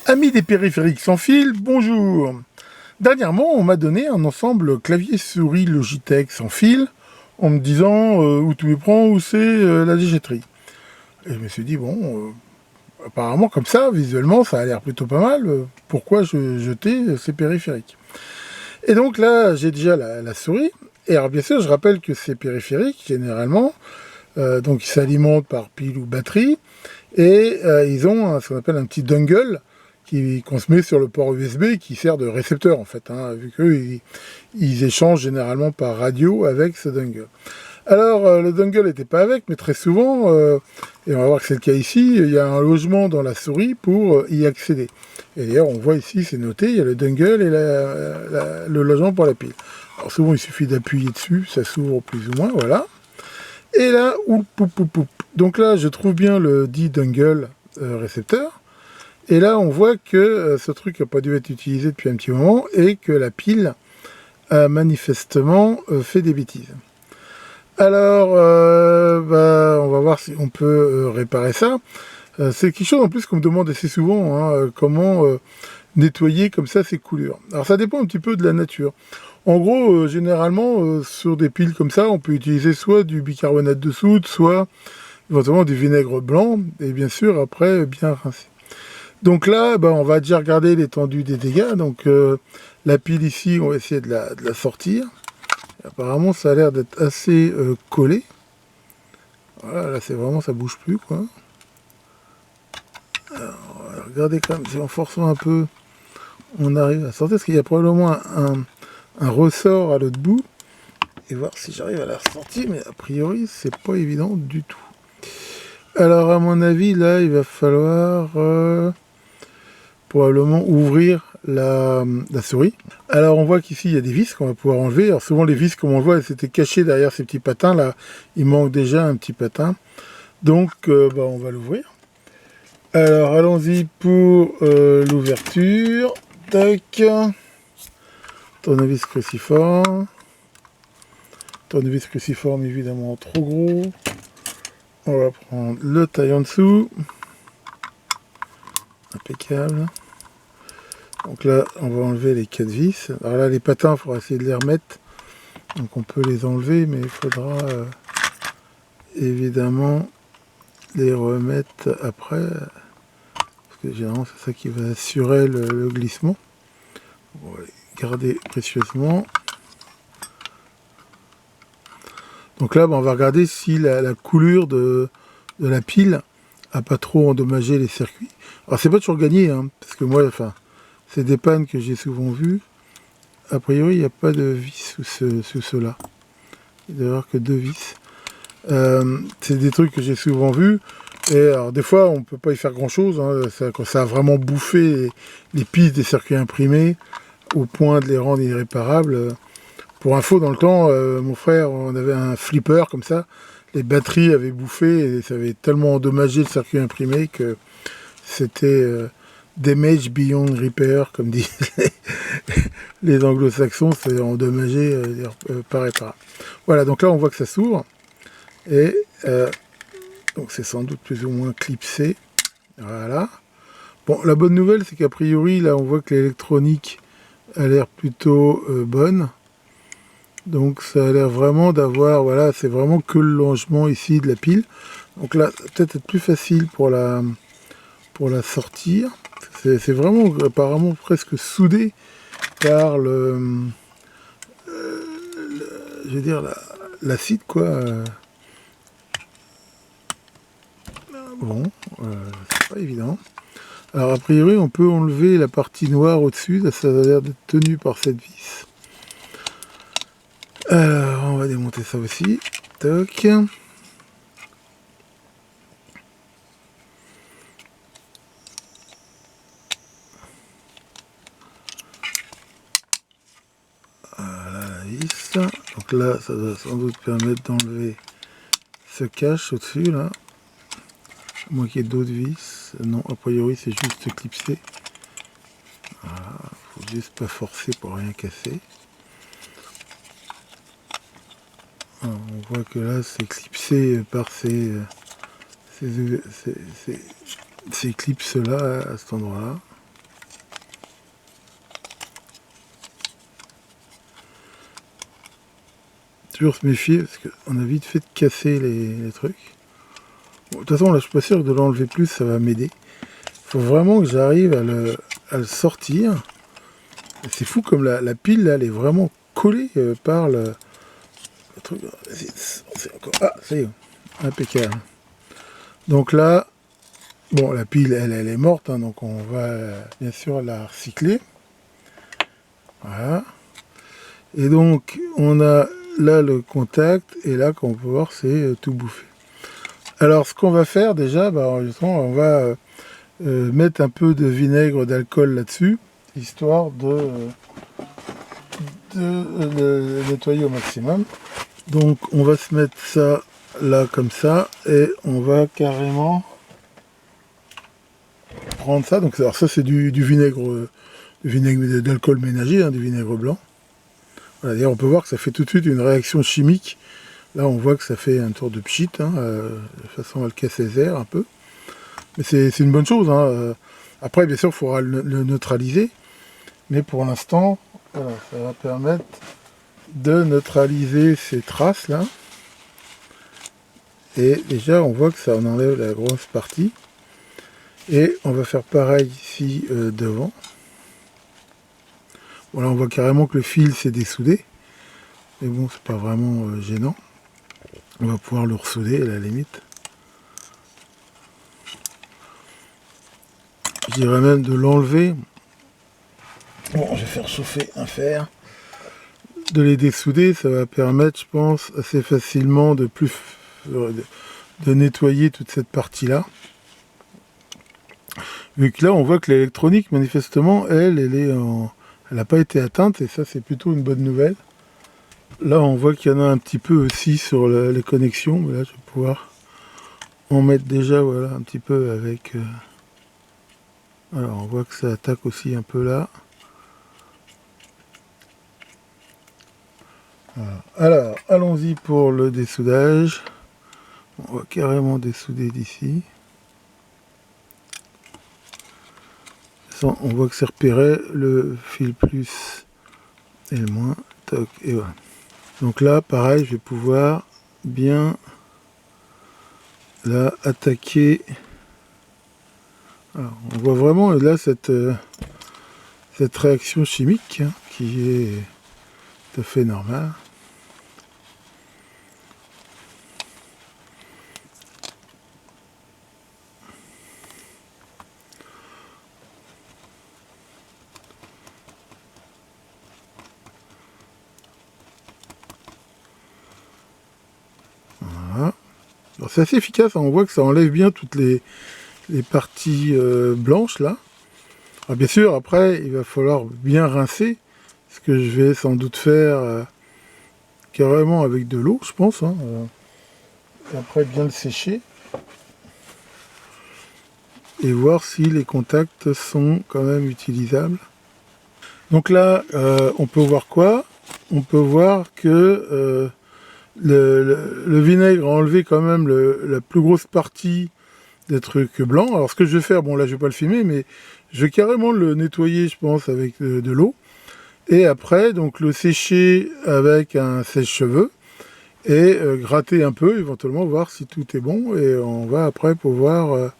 Amis des périphériques sans fil, bonjour. Dernièrement, on m'a donné un ensemble clavier-souris Logitech sans fil, en me disant où tu les prends, où c'est la déchetterie. Et je me suis dit, bon, apparemment comme ça, visuellement, ça a l'air plutôt pas mal, pourquoi jeter ces périphériques? Et donc là, j'ai déjà la souris, et alors bien sûr, je rappelle que ces périphériques, généralement, donc ils s'alimentent par pile ou batterie, et ils ont ce qu'on appelle un petit dongle, qu'on se met sur le port USB qui sert de récepteur en fait, hein, vu qu'eux ils échangent généralement par radio avec ce dongle. Alors le dongle n'était pas avec, mais très souvent, et on va voir que c'est le cas ici, il y a un logement dans la souris pour y accéder. Et d'ailleurs on voit ici, c'est noté, il y a le dongle et le logement pour la pile. Alors souvent il suffit d'appuyer dessus, ça s'ouvre plus ou moins, voilà. Et là, donc là je trouve bien le dit dongle récepteur. Et là, on voit que ce truc n'a pas dû être utilisé depuis un petit moment et que la pile a manifestement fait des bêtises. Alors, on va voir si on peut réparer ça. C'est quelque chose en plus qu'on me demande assez souvent, hein, comment nettoyer comme ça ces coulures. Alors ça dépend un petit peu de la nature. En gros, généralement, sur des piles comme ça, on peut utiliser soit du bicarbonate de soude, soit éventuellement du vinaigre blanc, et bien sûr, après, bien rincer. Donc là, on va déjà regarder l'étendue des dégâts. Donc la pile ici, on va essayer de la sortir. Apparemment, ça a l'air d'être assez collé. Voilà, là c'est vraiment, ça bouge plus, quoi. Alors, regardez quand même, si on force un peu, on arrive à sortir, parce qu'il y a probablement un ressort à l'autre bout. Et voir si j'arrive à la ressortir, mais a priori, c'est pas évident du tout. Alors à mon avis, là, il va falloir probablement ouvrir la souris. Alors on voit qu'ici il y a des vis qu'on va pouvoir enlever. Alors souvent les vis, comme on le voit, elles s'étaient cachées derrière ces petits patins. Là, il manque déjà un petit patin. Donc on va l'ouvrir. Alors allons-y pour l'ouverture. Tac. Tournevis cruciforme. Tournevis cruciforme évidemment trop gros. On va prendre le taille en dessous. Impeccable. Donc là, on va enlever les 4 vis. Alors là, les patins, il faudra essayer de les remettre. Donc on peut les enlever, mais il faudra évidemment les remettre après. Parce que généralement, c'est ça qui va assurer le glissement. On va les garder précieusement. Donc là, on va regarder si la coulure de la pile n'a pas trop endommagé les circuits. Alors c'est pas toujours gagné, hein, parce que moi, c'est des pannes que j'ai souvent vues. A priori, il n'y a pas de vis sous cela. Il doit y avoir que 2 vis. C'est des trucs que j'ai souvent vus. Et alors, des fois, on ne peut pas y faire grand-chose. Hein, quand ça a vraiment bouffé les pistes des circuits imprimés au point de les rendre irréparables. Pour info, dans le temps, mon frère, on avait un flipper comme ça. Les batteries avaient bouffé et ça avait tellement endommagé le circuit imprimé que c'était damage beyond repair, comme disent les anglo-saxons, c'est endommagé, pas réparable. Voilà, donc là on voit que ça s'ouvre. Et donc c'est sans doute plus ou moins clipsé. Voilà. Bon, la bonne nouvelle, c'est qu'a priori, là on voit que l'électronique a l'air plutôt bonne. Donc ça a l'air vraiment d'avoir, voilà, c'est vraiment que le logement ici de la pile. Donc là, peut-être être plus facile pour la sortir. C'est vraiment apparemment presque soudé par je veux dire, l'acide, quoi. Bon, c'est pas évident. Alors, a priori, on peut enlever la partie noire au-dessus. Ça a l'air d'être tenu par cette vis. Alors, on va démonter ça aussi. Toc. Voilà la vis. Donc là, ça doit sans doute permettre d'enlever ce cache au-dessus, là. À moins qu'il y ait d'autres vis. Non, a priori, c'est juste clipsé. Voilà, faut juste pas forcer pour rien casser. Alors, on voit que là, c'est clipsé par ces clips-là à cet endroit-là. toujours se méfier parce qu'on a vite fait de casser les trucs. Bon, de toute façon, là, je suis pas sûr que de l'enlever plus, ça va m'aider. Il faut vraiment que j'arrive à le sortir. C'est fou comme la pile, là, elle est vraiment collée par le truc. C'est encore... Ah, ça y est, impeccable. Donc là, bon, la pile, elle est morte, hein, donc on va bien sûr la recycler. Voilà. Et donc, on a là le contact, et là, comme on peut voir, c'est tout bouffé. Alors, ce qu'on va faire déjà, on va mettre un peu de vinaigre d'alcool là-dessus, histoire de le nettoyer au maximum. Donc, on va se mettre ça là, comme ça, et on va carrément prendre ça. Donc, alors ça, c'est du vinaigre d'alcool ménager, hein, du vinaigre blanc. Voilà, d'ailleurs, on peut voir que ça fait tout de suite une réaction chimique. Là, on voit que ça fait un tour de pchit, hein, de façon à le casser les airs un peu. Mais c'est une bonne chose. Hein. Après, bien sûr, il faudra le neutraliser. Mais pour l'instant, voilà, ça va permettre de neutraliser ces traces-là. Et déjà, on voit que ça en enlève la grosse partie. Et on va faire pareil ici devant. Voilà, on voit carrément que le fil s'est dessoudé. Mais bon, c'est pas vraiment gênant. On va pouvoir le ressouder à la limite. Je dirais même de l'enlever. Bon, je vais faire chauffer un fer. De les dessouder, ça va permettre, je pense, assez facilement de nettoyer toute cette partie-là. Vu que là, on voit que l'électronique, manifestement, elle n'a pas été atteinte, et ça, c'est plutôt une bonne nouvelle. Là, on voit qu'il y en a un petit peu aussi sur les connexions, mais là, je vais pouvoir en mettre déjà, voilà, un petit peu avec... Alors, on voit que ça attaque aussi un peu là. Voilà. Alors, allons-y pour le dessoudage. On va carrément dessouder d'ici. On voit que c'est repéré, le fil plus et le moins. Toc, et voilà. Donc là, pareil, je vais pouvoir bien là attaquer. Alors, on voit vraiment là cette réaction chimique, hein, qui est tout à fait normale. Voilà. C'est assez efficace, hein, on voit que ça enlève bien toutes les parties blanches là. Alors bien sûr, après, il va falloir bien rincer, ce que je vais sans doute faire carrément avec de l'eau, je pense. Hein, et après, bien le sécher. Et voir si les contacts sont quand même utilisables. Donc là, on peut voir quoi? On peut voir que le vinaigre a enlevé quand même la plus grosse partie des trucs blancs. Alors ce que je vais faire, bon là je vais pas le filmer, mais je vais carrément le nettoyer, je pense, avec de l'eau. Et après, donc le sécher avec un sèche-cheveux et gratter un peu, éventuellement voir si tout est bon. Et on va après pouvoir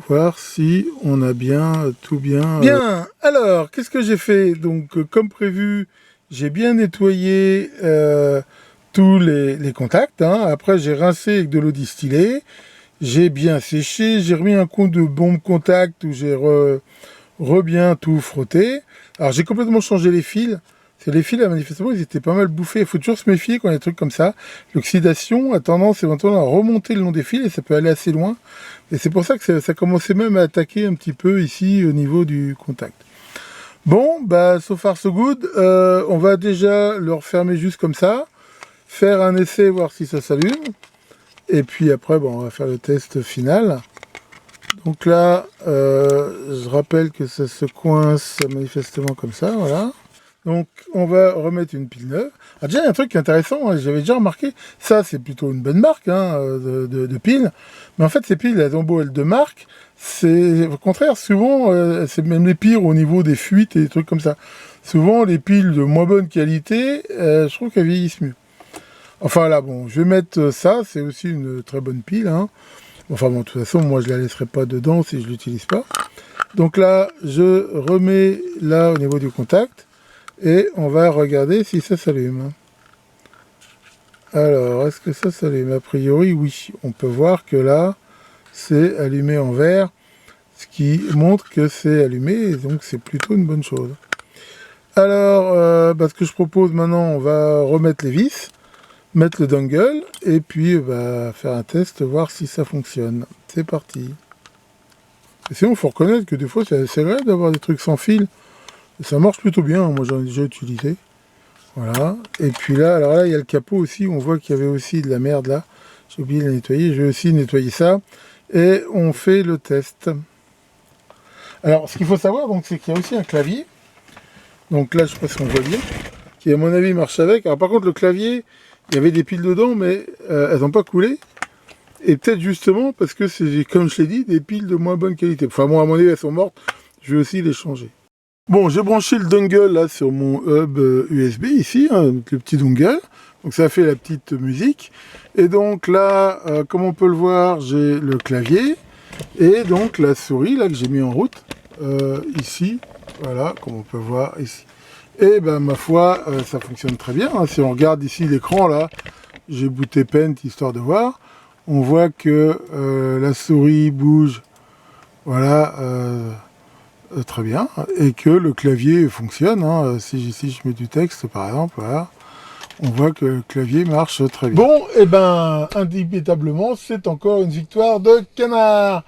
voir si on a bien tout bien. Bien, alors qu'est-ce que j'ai fait? Donc comme prévu, j'ai bien nettoyé tous les contacts. Hein. Après j'ai rincé avec de l'eau distillée. J'ai bien séché, j'ai remis un coup de bombe contact où j'ai bien tout frotté. Alors j'ai complètement changé les fils. Les fils, là, manifestement, ils étaient pas mal bouffés. Il faut toujours se méfier quand il y a des trucs comme ça. L'oxydation a tendance éventuellement à remonter le long des fils et ça peut aller assez loin. Et c'est pour ça que ça commençait même à attaquer un petit peu ici au niveau du contact. Bon, bah, so far so good. On va déjà le refermer juste comme ça. Faire un essai, voir si ça s'allume. Et puis après, bon, on va faire le test final. Donc là, je rappelle que ça se coince manifestement comme ça, voilà. Donc on va remettre une pile neuve. Ah, déjà, il y a un truc qui est intéressant, hein, j'avais déjà remarqué, ça c'est plutôt une bonne marque hein, de piles, mais en fait ces piles, elles ont beau être de marque, c'est au contraire, souvent, c'est même les pires au niveau des fuites et des trucs comme ça. Souvent, les piles de moins bonne qualité, je trouve qu'elles vieillissent mieux. Enfin là, bon, je vais mettre ça, c'est aussi une très bonne pile, hein. Enfin bon, de toute façon, moi je la laisserai pas dedans si je l'utilise pas. Donc là, je remets là au niveau du contact, et on va regarder si ça s'allume. Alors, est-ce que ça s'allume? A priori, oui. On peut voir que là, c'est allumé en vert, ce qui montre que c'est allumé, et donc c'est plutôt une bonne chose. Alors, ce que je propose maintenant, on va remettre les vis, mettre le dongle, et puis faire un test, voir si ça fonctionne. C'est parti. Et sinon, il faut reconnaître que des fois, c'est assez agréable d'avoir des trucs sans fil. Et ça marche plutôt bien, moi j'en ai déjà utilisé. Voilà. Et puis là, alors là, il y a le capot aussi, on voit qu'il y avait aussi de la merde là. J'ai oublié de la nettoyer, je vais aussi nettoyer ça. Et on fait le test. Alors, ce qu'il faut savoir, donc, c'est qu'il y a aussi un clavier. Donc là, je sais pas si on voit bien. Qui, à mon avis, marche avec. Alors, par contre, le clavier, il y avait des piles dedans, mais elles n'ont pas coulé. Et peut-être justement parce que c'est, comme je l'ai dit, des piles de moins bonne qualité. Enfin, moi, à mon avis, elles sont mortes. Je vais aussi les changer. Bon, j'ai branché le dongle là sur mon hub USB ici, hein, le petit dongle. Donc ça fait la petite musique. Et donc là, comme on peut le voir, j'ai le clavier et donc la souris là que j'ai mis en route ici. Voilà, comme on peut voir ici. Et ben ma foi, ça fonctionne très bien. Hein. Si on regarde ici l'écran là, j'ai booté Paint histoire de voir. On voit que la souris bouge. Voilà. Très bien, et que le clavier fonctionne. Hein. Si je mets du texte, par exemple, voilà, on voit que le clavier marche très bien. Bon, et ben, indéniablement, c'est encore une victoire de Canard.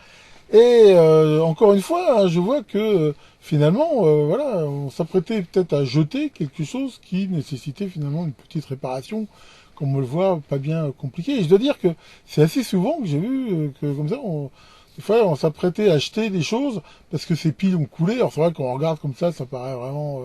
Et encore une fois, hein, je vois que finalement, voilà, on s'apprêtait peut-être à jeter quelque chose qui nécessitait finalement une petite réparation, comme on le voit, pas bien compliqué. Et je dois dire que c'est assez souvent que j'ai vu que comme ça, des fois, on s'apprêtait à acheter des choses parce que ces piles ont coulé. Alors c'est vrai qu'on regarde comme ça paraît vraiment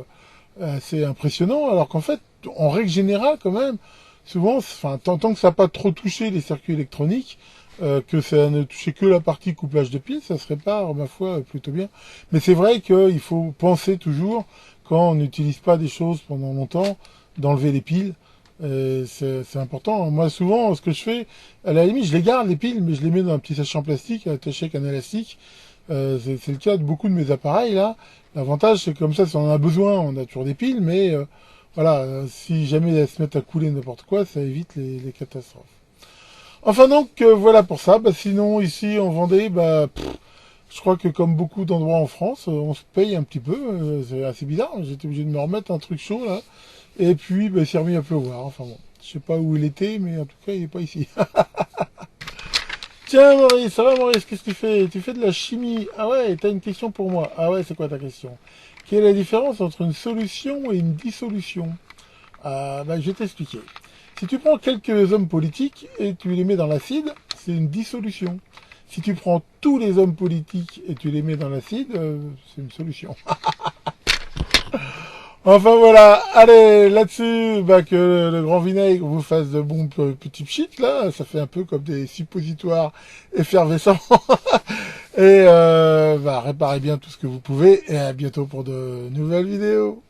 assez impressionnant. Alors qu'en fait, en règle générale, quand même, souvent, enfin, tant que ça n'a pas trop touché les circuits électroniques, que ça ne touchait que la partie couplage de piles, ça se répare, ma foi, plutôt bien. Mais c'est vrai qu'il faut penser toujours, quand on n'utilise pas des choses pendant longtemps, d'enlever les piles. C'est important. Moi, souvent, ce que je fais, à la limite, je les garde, les piles, mais je les mets dans un petit sachet en plastique, attaché avec un élastique. C'est le cas de beaucoup de mes appareils, là. L'avantage, c'est comme ça, si on en a besoin, on a toujours des piles, mais voilà, si jamais elles se mettent à couler n'importe quoi, ça évite les catastrophes. Enfin donc, voilà pour ça. Sinon, ici, en Vendée, je crois que comme beaucoup d'endroits en France, on se paye un petit peu. C'est assez bizarre, j'étais obligé de me remettre un truc chaud, là. Et puis, il s'est remis à pleuvoir. Enfin bon, je sais pas où il était, mais en tout cas, il n'est pas ici. Tiens, Maurice, ça va, Maurice, qu'est-ce que tu fais? Tu fais de la chimie. Ah ouais, t'as une question pour moi. Ah ouais, c'est quoi ta question? Quelle est la différence entre une solution et une dissolution? Je vais t'expliquer. Si tu prends quelques hommes politiques et tu les mets dans l'acide, c'est une dissolution. Si tu prends tous les hommes politiques et tu les mets dans l'acide, c'est une solution. Enfin voilà, allez, là-dessus, que le grand vinaigre vous fasse de bons petits pchits, là, ça fait un peu comme des suppositoires effervescents. Et réparez bien tout ce que vous pouvez, et à bientôt pour de nouvelles vidéos.